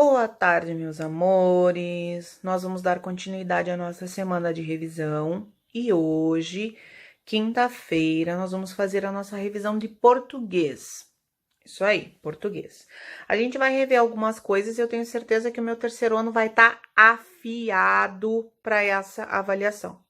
Boa tarde, meus amores. Nós vamos dar continuidade à nossa semana de revisão e hoje, quinta-feira, nós vamos fazer a nossa revisão de português. Isso aí, português. A gente vai rever algumas coisas e eu tenho certeza que o meu terceiro ano vai estar afiado para essa avaliação.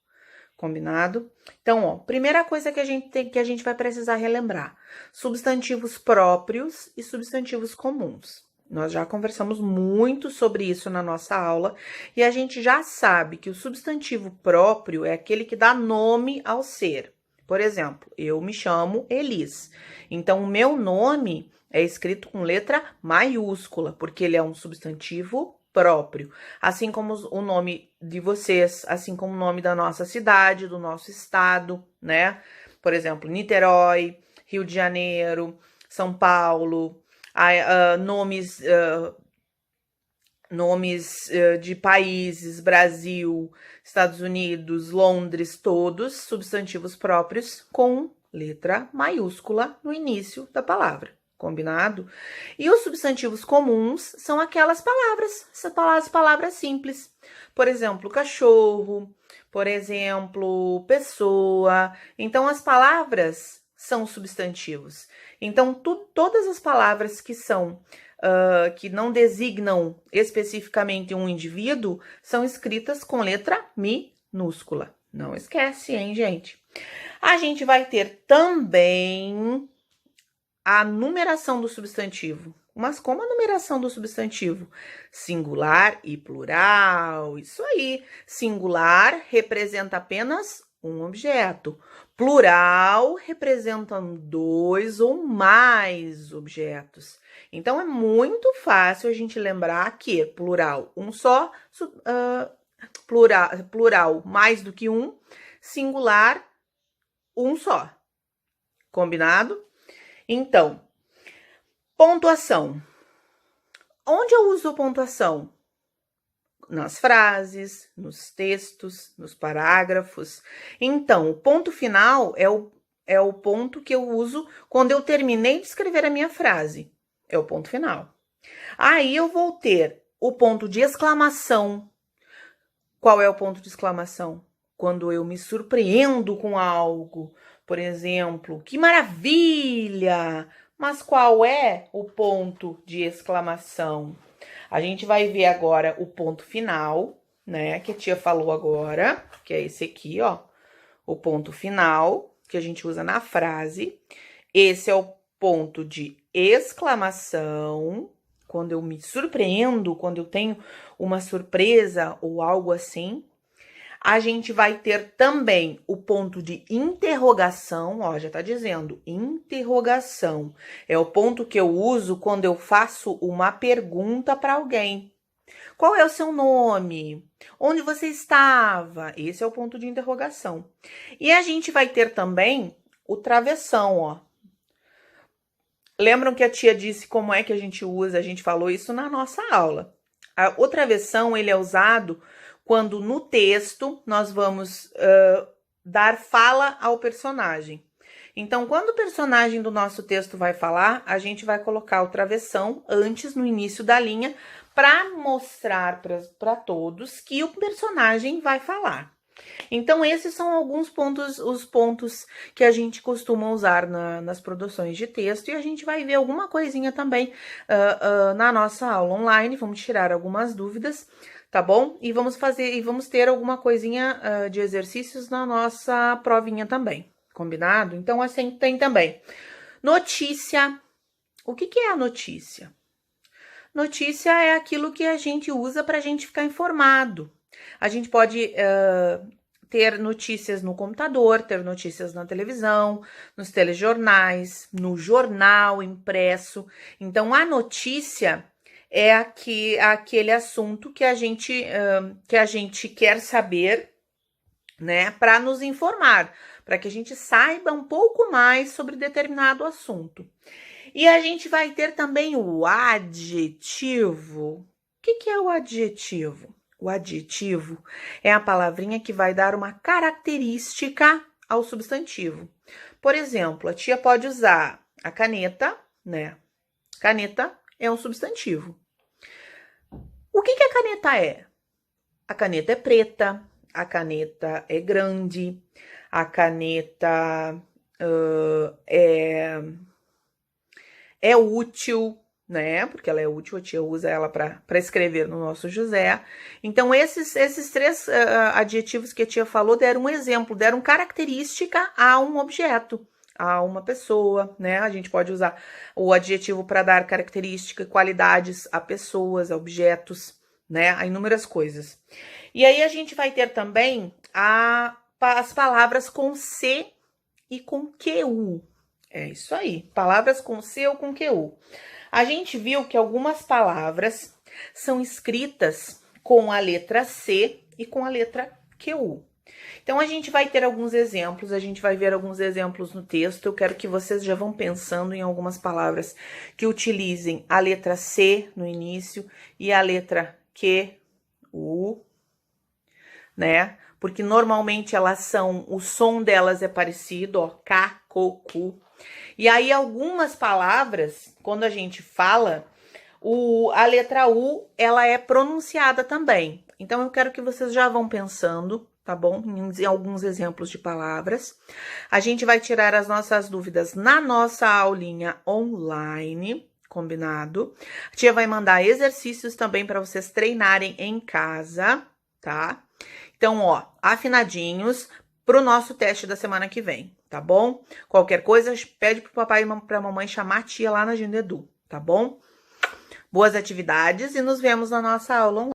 Combinado? Então, ó, primeira coisa que a gente vai precisar relembrar: substantivos próprios e substantivos comuns. Nós já conversamos muito sobre isso na nossa aula e a gente já sabe que o substantivo próprio é aquele que dá nome ao ser. Por exemplo, eu me chamo Elis. Então, o meu nome é escrito com letra maiúscula, porque ele é um substantivo próprio. Assim como o nome de vocês, assim como o nome da nossa cidade, do nosso estado, né? Por exemplo, Niterói, Rio de Janeiro, São Paulo, nomes de países, Brasil, Estados Unidos, Londres, todos substantivos próprios com letra maiúscula no início da palavra, combinado? E os substantivos comuns são aquelas palavras, as palavras simples. Por exemplo, cachorro, por exemplo, pessoa. Então, as palavras são substantivos. Então, todas as palavras que são que não designam especificamente um indivíduo, são escritas com letra minúscula. Não esquece, hein, gente? A gente vai ter também a numeração do substantivo. Mas como a numeração do substantivo? Singular e plural. Isso aí. Singular representa apenas um objeto. Plural representam dois ou mais objetos. Então, é muito fácil a gente lembrar que plural, um só, plural mais do que um, singular, um só. Combinado? Então, pontuação. Onde eu uso pontuação? Nas frases, nos textos, nos parágrafos. Então, o ponto final é o ponto que eu uso quando eu terminei de escrever a minha frase. É o ponto final. Aí eu vou ter o ponto de exclamação. Qual é o ponto de exclamação? Quando eu me surpreendo com algo. Por exemplo, que maravilha! Mas qual é o ponto de exclamação? A gente vai ver agora o ponto final, né? Que a tia falou agora, que é esse aqui, ó. O ponto final, que a gente usa na frase. Esse é o ponto de exclamação. Quando eu me surpreendo, quando eu tenho uma surpresa ou algo assim. A gente vai ter também o ponto de interrogação, ó, já tá dizendo, interrogação. É o ponto que eu uso quando eu faço uma pergunta para alguém. Qual é o seu nome? Onde você estava? Esse é o ponto de interrogação. E a gente vai ter também o travessão, ó. Lembram que a tia disse como é que a gente usa? A gente falou isso na nossa aula. O travessão, ele é usado quando no texto nós vamos dar fala ao personagem. Então, quando o personagem do nosso texto vai falar, a gente vai colocar o travessão antes, no início da linha, para mostrar para todos que o personagem vai falar. Então, esses são alguns pontos, os pontos que a gente costuma usar nas produções de texto, e a gente vai ver alguma coisinha também na nossa aula online, vamos tirar algumas dúvidas, tá bom? E vamos ter alguma coisinha de exercícios na nossa provinha também, combinado? Então, assim tem também. Notícia. O que é a notícia? Notícia é aquilo que a gente usa para a gente ficar informado. A gente pode ter notícias no computador, ter notícias na televisão, nos telejornais, no jornal impresso. Então, a notícia é aquele assunto que a gente quer saber, né, para nos informar, para que a gente saiba um pouco mais sobre determinado assunto. E a gente vai ter também o adjetivo. O que é o adjetivo? O adjetivo é a palavrinha que vai dar uma característica ao substantivo. Por exemplo, a tia pode usar a caneta, né? Caneta é um substantivo. O que que a caneta é? A caneta é preta, a caneta é grande, a caneta é útil, né? Porque ela é útil, a tia usa ela para escrever no nosso José. Então, esses três adjetivos que a tia falou deram um exemplo, deram característica a um objeto, a uma pessoa, né? A gente pode usar o adjetivo para dar característica e qualidades a pessoas, a objetos, né? A inúmeras coisas. E aí a gente vai ter também as palavras com C e com QU. É isso aí, palavras com C ou com QU. A gente viu que algumas palavras são escritas com a letra C e com a letra QU. Então, a gente vai ter alguns exemplos, a gente vai ver alguns exemplos no texto. Eu quero que vocês já vão pensando em algumas palavras que utilizem a letra C no início e a letra QU, né? Porque normalmente elas são, o som delas é parecido, ó, K, K, Q. E aí algumas palavras, quando a gente fala, a letra U, ela é pronunciada também. Então eu quero que vocês já vão pensando, tá bom? Em alguns exemplos de palavras. A gente vai tirar as nossas dúvidas na nossa aulinha online, combinado? A tia vai mandar exercícios também para vocês treinarem em casa, tá? Então, ó, afinadinhos pro nosso teste da semana que vem, tá bom? Qualquer coisa, pede pro papai e pra mamãe chamar a tia lá na Agenda Edu, tá bom? Boas atividades e nos vemos na nossa aula online.